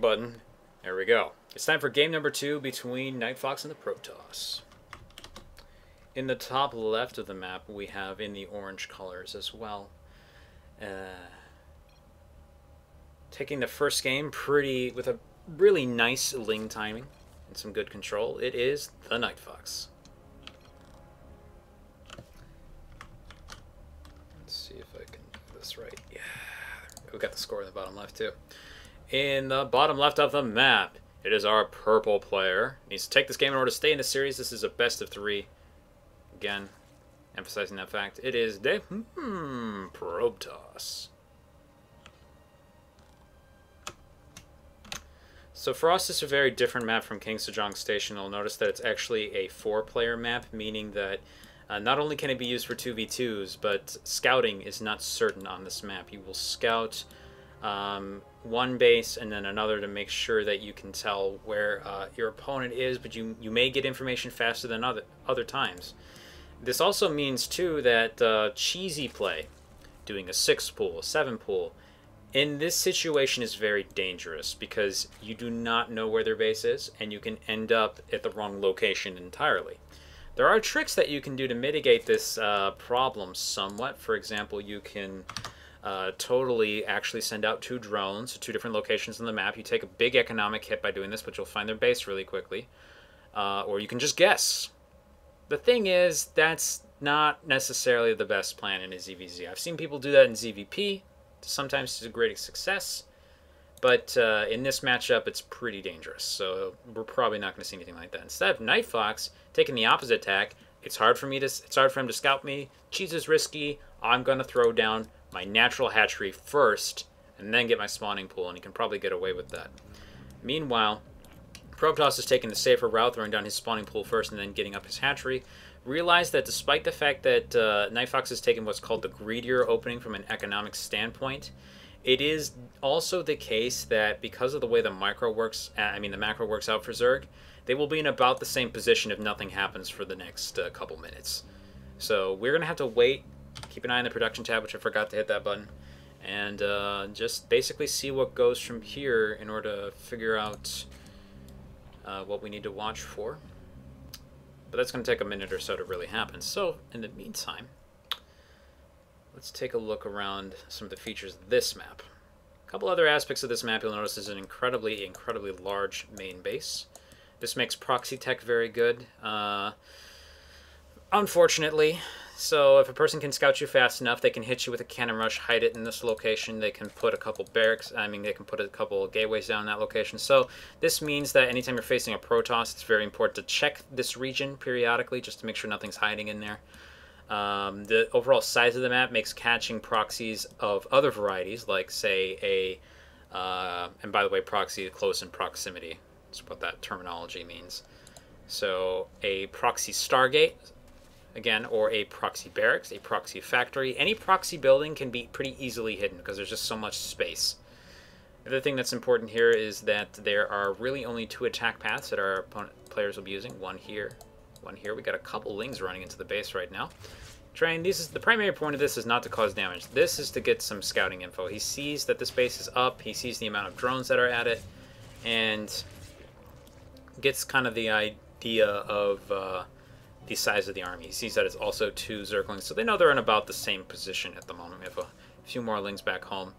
button. There we go. It's time for game number 2 between TheNightFox and TheProbeToss. In the top left of the map, we have in the orange colors as well. Taking the first game with a really nice ling timing and some good control, it is TheNightFox. Let's see if I can do this right. Yeah, we got the score in the bottom left too. In the bottom left of the map, it is our purple player. Needs to take this game in order to stay in the series. This is a best of 3. Again, emphasizing that fact. It is TheProbeToss. So for us, it's a very different map from King Sejong Station. You'll notice that it's actually a 4-player map, meaning that not only can it be used for 2v2s, but scouting is not certain on this map. You will scout one base and then another to make sure that you can tell where your opponent is, but you may get information faster than other times. This also means, too, that cheesy play, doing a 6-pool, a 7-pool, in this situation is very dangerous because you do not know where their base is and you can end up at the wrong location entirely. There are tricks that you can do to mitigate this problem somewhat. For example, you can totally actually send out 2 drones to 2 different locations on the map. You take a big economic hit by doing this, but you'll find their base really quickly. Or you can just guess. The thing is, that's not necessarily the best plan in a ZVZ. I've seen people do that in ZVP, sometimes to great success, but in this matchup, it's pretty dangerous. So we're probably not going to see anything like that. Instead of TheNightFox taking the opposite tack, it's hard for him to scout me. Cheese is risky. I'm going to throw down my natural hatchery first, and then get my spawning pool, and he can probably get away with that. Meanwhile, TheProbeToss is taking the safer route, throwing down his spawning pool first and then getting up his hatchery. Realize that despite the fact that TheNightFox has taken what's called the greedier opening from an economic standpoint, it is also the case that because of the way the macro works out for Zerg, they will be in about the same position if nothing happens for the next couple minutes. So we're going to have to wait, keep an eye on the production tab, which I forgot to hit that button, and just basically see what goes from here in order to figure out what we need to watch for. But that's going to take a minute or so to really happen. So, in the meantime, let's take a look around some of the features of this map. A couple other aspects of this map you'll notice is an incredibly large main base. This makes proxy tech very good, unfortunately. So if a person can scout you fast enough, they can hit you with a cannon rush, hide it in this location. They can put a couple barracks, they can put a couple gateways down in that location. So this means that anytime you're facing a Protoss, it's very important to check this region periodically just to make sure nothing's hiding in there. The overall size of the map makes catching proxies of other varieties, like say and by the way, proxy close in proximity. That's what that terminology means. So a proxy Stargate, again, or a proxy barracks, a proxy factory. Any proxy building can be pretty easily hidden because there's just so much space. The other thing that's important here is that there are really only 2 attack paths that our opponent players will be using. One here, one here. We got a couple lings running into the base right now. The primary point of this is not to cause damage. This is to get some scouting info. He sees that this base is up. He sees the amount of drones that are at it, and gets kind of the idea of the size of the army. He sees that it's also 2 Zerglings, so they know they're in about the same position at the moment. We have a few more lings back home.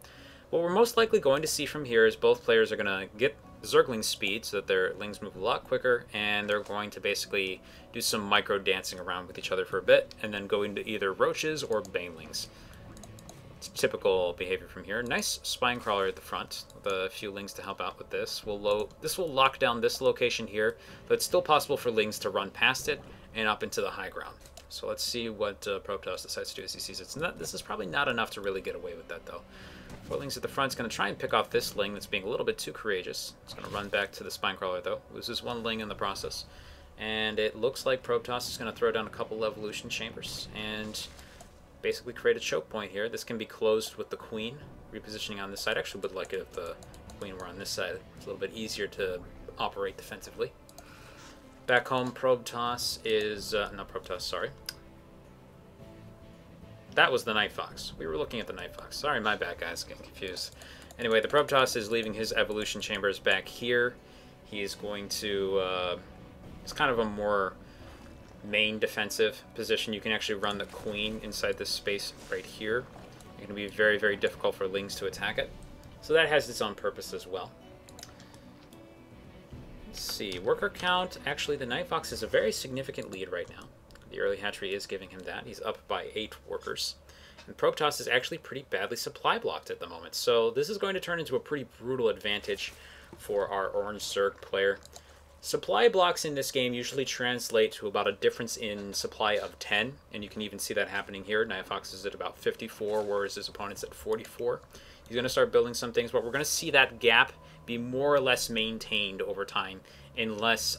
What we're most likely going to see from here is both players are going to get Zergling speed so that their lings move a lot quicker, and they're going to basically do some micro dancing around with each other for a bit, and then go into either roaches or banelings. It's typical behavior from here. Nice spine crawler at the front with a few lings to help out with this. This will lock down this location here, but it's still possible for lings to run past it and up into the high ground. So let's see what TheProbeToss decides to do as he sees it. This is probably not enough to really get away with that, though. 4 lings at the front is going to try and pick off this ling that's being a little bit too courageous. It's going to run back to the spine crawler, though. Loses 1 ling in the process. And it looks like TheProbeToss is going to throw down a couple evolution chambers and basically create a choke point here. This can be closed with the queen repositioning on this side. I actually would like it if the queen were on this side. It's a little bit easier to operate defensively. Back home, TheProbeToss is... not TheProbeToss, sorry. That was the TheNightFox. We were looking at the TheNightFox. Sorry, my bad, guys. Getting confused. Anyway, the TheProbeToss is leaving his evolution chambers back here. He is going to... it's kind of a more main defensive position. You can actually run the queen inside this space right here. It's going to be very, very difficult for Lings to attack it. So that has its own purpose as well. Let's see. Worker count. Actually, the TheNightFox has a very significant lead right now. The early hatchery is giving him that. He's up by 8 workers. And TheProbeToss is actually pretty badly supply blocked at the moment. So this is going to turn into a pretty brutal advantage for our Orange Zerg player. Supply blocks in this game usually translate to about a difference in supply of 10, and you can even see that happening here. TheNightFox is at about 54, whereas his opponent's at 44. He's going to start building some things, but we're going to see that gap be more or less maintained over time, unless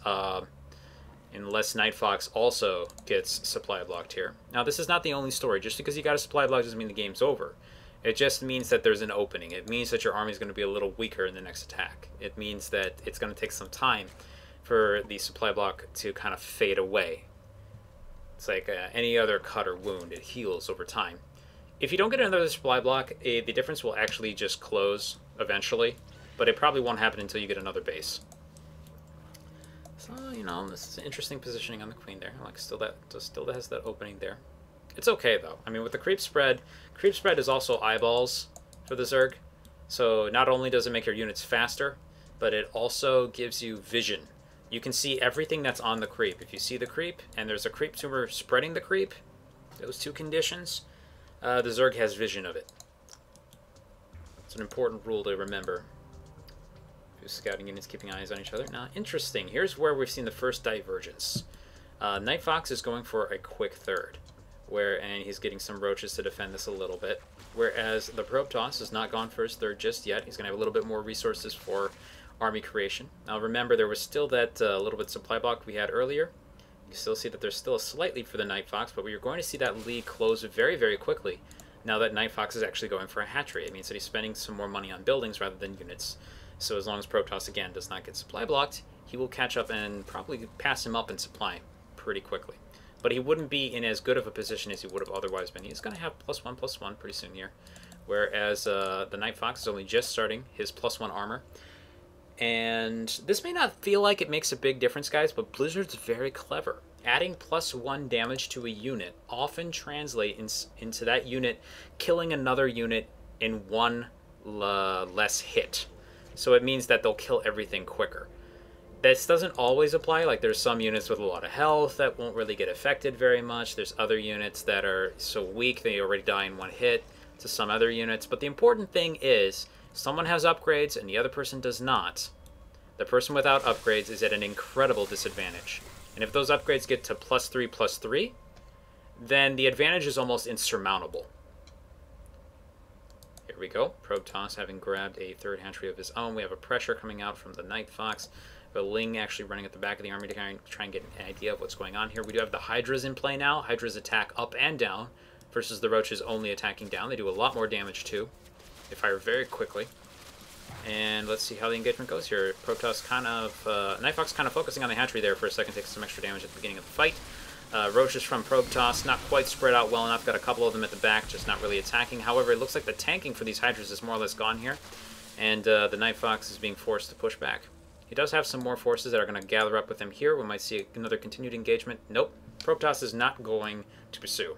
TheNightFox also gets supply blocked here. Now, this is not the only story. Just because you got a supply block doesn't mean the game's over. It just means that there's an opening. It means that your army is going to be a little weaker in the next attack. It means that it's going to take some time for the supply block to kind of fade away. It's like any other cut or wound. It heals over time. If you don't get another supply block, the difference will actually just close eventually, but it probably won't happen until you get another base. So, you know, this is an interesting positioning on the queen there. Like, still has that opening there. It's okay, though. I mean, with the creep spread is also eyeballs for the Zerg. So not only does it make your units faster, but it also gives you vision. You can see everything that's on the creep. If you see the creep, and there's a creep tumor spreading the creep, those two conditions, the Zerg has vision of it. It's an important rule to remember. Who's scouting units keeping eyes on each other? Now, interesting. Here's where we've seen the first divergence. TheNightFox is going for a quick third, and he's getting some roaches to defend this a little bit. Whereas the TheProbeToss has not gone for his third just yet. He's going to have a little bit more resources for army creation. Now remember, there was still that little bit supply block we had earlier. You still see that there's still a slight lead for the TheNightFox, but we are going to see that lead close very, very quickly now that TheNightFox is actually going for a hatchery. It means that he's spending some more money on buildings rather than units. So as long as TheProbeToss, again, does not get supply blocked, he will catch up and probably pass him up in supply pretty quickly. But he wouldn't be in as good of a position as he would have otherwise been. He's going to have +1/+1 pretty soon here. Whereas the TheNightFox is only just starting his +1 armor. And this may not feel like it makes a big difference, guys, but Blizzard's very clever. Adding +1 damage to a unit often translates into that unit killing another unit in one less hit. So it means that they'll kill everything quicker. This doesn't always apply. Like, there's some units with a lot of health that won't really get affected very much. There's other units that are so weak they already die in one hit to some other units. But the important thing is, someone has upgrades and the other person does not. The person without upgrades is at an incredible disadvantage. And if those upgrades get to +3/+3, then the advantage is almost insurmountable. Here we go. TheProbeToss having grabbed a third hatchery of his own. We have a pressure coming out from the TheNightFox. The Ling actually running at the back of the army to try and get an idea of what's going on here. We do have the Hydras in play now. Hydras attack up and down versus the Roaches only attacking down. They do a lot more damage too. They fire very quickly. And let's see how the engagement goes here. TheProbeToss kind of, TheNightFox kind of focusing on the hatchery there for a second, takes some extra damage at the beginning of the fight. Roaches from TheProbeToss, not quite spread out well enough. Got a couple of them at the back, just not really attacking. However, it looks like the tanking for these Hydras is more or less gone here. And the TheNightFox is being forced to push back. He does have some more forces that are going to gather up with him here. We might see another continued engagement. Nope. TheProbeToss is not going to pursue.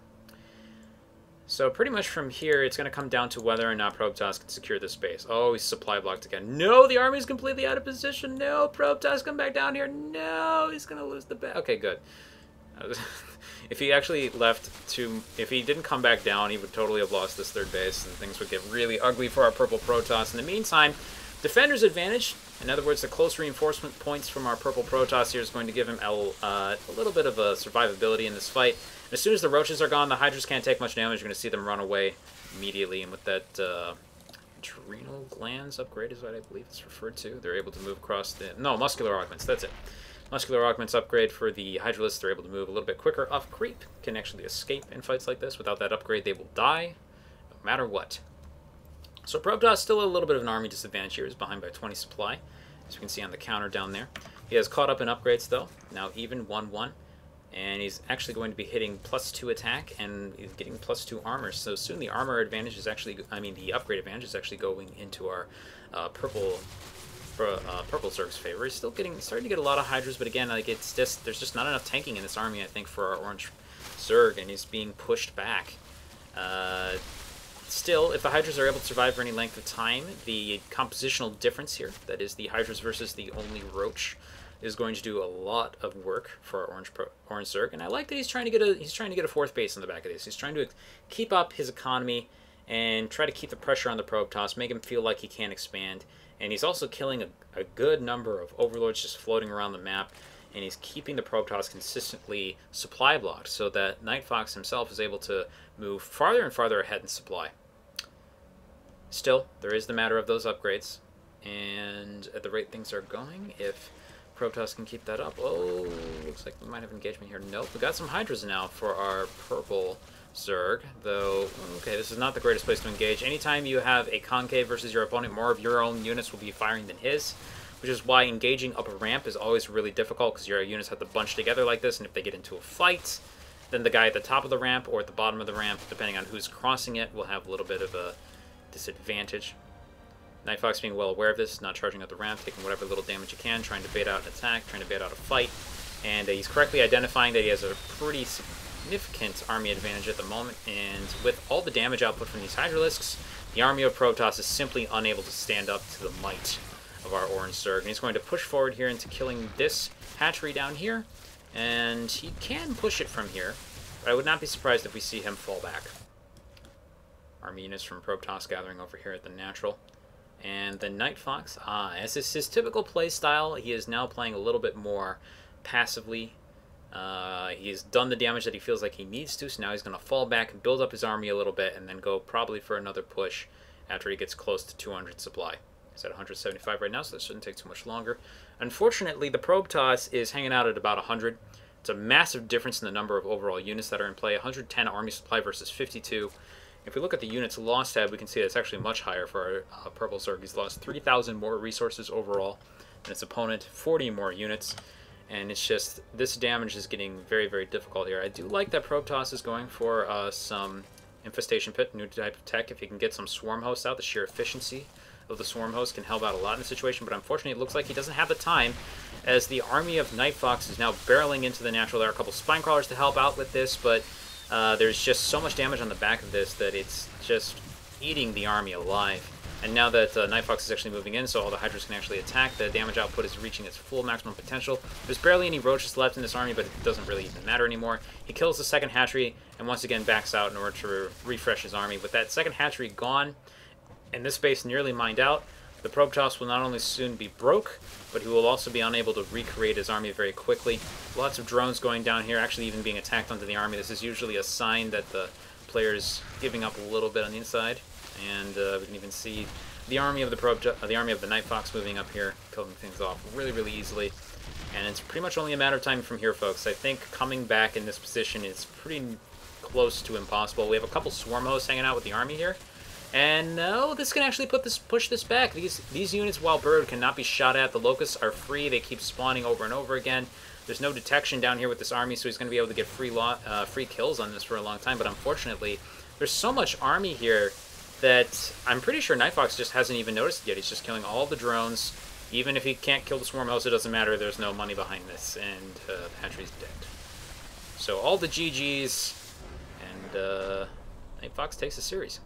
So pretty much from here, it's going to come down to whether or not TheProbeToss can secure this base. Oh, he's supply blocked again. No, the army's completely out of position. No, TheProbeToss, come back down here. No, he's going to lose the battle. Okay, good. If he actually if he didn't come back down, he would totally have lost this third base, and things would get really ugly for our purple Protoss. In the meantime, defender's advantage. In other words, the close reinforcement points from our purple Protoss here is going to give him a little bit of a survivability in this fight. And as soon as the Roaches are gone, the Hydras can't take much damage. You're going to see them run away immediately. And with that adrenal glands upgrade is what I believe it's referred to. They're able to move across the... No, muscular augments. That's it. Muscular augments upgrade for the Hydralists. They're able to move a little bit quicker off creep. Can actually escape in fights like this. Without that upgrade, they will die, no matter what. So TheProbeToss still a little bit of an army disadvantage here. He's behind by 20 supply, as you can see on the counter down there. He has caught up in upgrades, though. Now even 1-1. And he's actually going to be hitting +2 attack, and he's getting +2 armor. So soon the armor advantage is actually, the upgrade advantage is actually going into our purple Zerg's favor. He's still starting to get a lot of Hydras, but again, like there's just not enough tanking in this army, I think, for our orange Zerg, and he's being pushed back. Still, if the Hydras are able to survive for any length of time, the compositional difference here, that is the Hydras versus the only Roach, is going to do a lot of work for our orange Zerg. And I like that he's trying to get a fourth base on the back of this. He's trying to keep up his economy and try to keep the pressure on the probe toss, make him feel like he can expand. And he's also killing a good number of overlords just floating around the map, and he's keeping the probe toss consistently supply blocked so that TheNightFox himself is able to move farther and farther ahead in supply. Still, there is the matter of those upgrades, and at the rate things are going, if TheProbeToss can keep that up, oh, looks like we might have engagement here. Nope, we got some Hydras now for our purple Zerg, though, okay, this is not the greatest place to engage. Anytime you have a concave versus your opponent, more of your own units will be firing than his, which is why engaging up a ramp is always really difficult, because your units have to bunch together like this, and if they get into a fight, then the guy at the top of the ramp or at the bottom of the ramp, depending on who's crossing it, will have a little bit of a disadvantage. TheNightFox being well aware of this, not charging up the ramp, taking whatever little damage he can, trying to bait out an attack, trying to bait out a fight, and he's correctly identifying that he has a pretty significant army advantage at the moment, and with all the damage output from these Hydralisks, the army of TheProbeToss is simply unable to stand up to the might of our orange Zerg, and he's going to push forward here into killing this hatchery down here, and he can push it from here, but I would not be surprised if we see him fall back. Army units from TheProbeToss gathering over here at the natural. And the TheNightFox, as is his typical play style, he is now playing a little bit more passively. He's done the damage that he feels like he needs to, so now he's going to fall back and build up his army a little bit, and then go probably for another push after he gets close to 200 supply. He's at 175 right now, so that shouldn't take too much longer. Unfortunately, the TheProbeToss is hanging out at about 100. It's a massive difference in the number of overall units that are in play. 110 army supply versus 52. If we look at the units lost tab, we can see that it's actually much higher for our purple Zerg. He's lost 3,000 more resources overall than his opponent, 40 more units, and it's just, this damage is getting very, very difficult here. I do like that TheProbeToss is going for some Infestation Pit, new type of tech. If he can get some Swarm Hosts out, the sheer efficiency of the Swarm Host can help out a lot in the situation, but unfortunately it looks like he doesn't have the time, as the army of TheNightFox is now barreling into the natural. There are a couple Spine Crawlers to help out with this, but there's just so much damage on the back of this that it's just eating the army alive. And now that TheNightFox is actually moving in, so all the Hydras can actually attack, the damage output is reaching its full maximum potential. There's barely any Roaches left in this army, but it doesn't really even matter anymore. He kills the second hatchery, and once again backs out in order to refresh his army. With that second hatchery gone, and this base nearly mined out, the TheProbeToss will not only soon be broke, but he will also be unable to recreate his army very quickly. Lots of drones going down here, actually even being attacked onto the army. This is usually a sign that the player's giving up a little bit on the inside. And we can even see the army of the TheNightFox moving up here, killing things off really, really easily. And it's pretty much only a matter of time from here, folks. I think coming back in this position is pretty close to impossible. We have a couple Swarm Hosts hanging out with the army here. And no, this can actually push this back. These units, while bird, cannot be shot at. The Locusts are free. They keep spawning over and over again. There's no detection down here with this army, so he's going to be able to get free kills on this for a long time. But unfortunately, there's so much army here that I'm pretty sure TheNightFox just hasn't even noticed it yet. He's just killing all the drones. Even if he can't kill the Swarm Host, it doesn't matter. There's no money behind this, and the hatchery's dead. So all the GGs, and TheNightFox takes the series.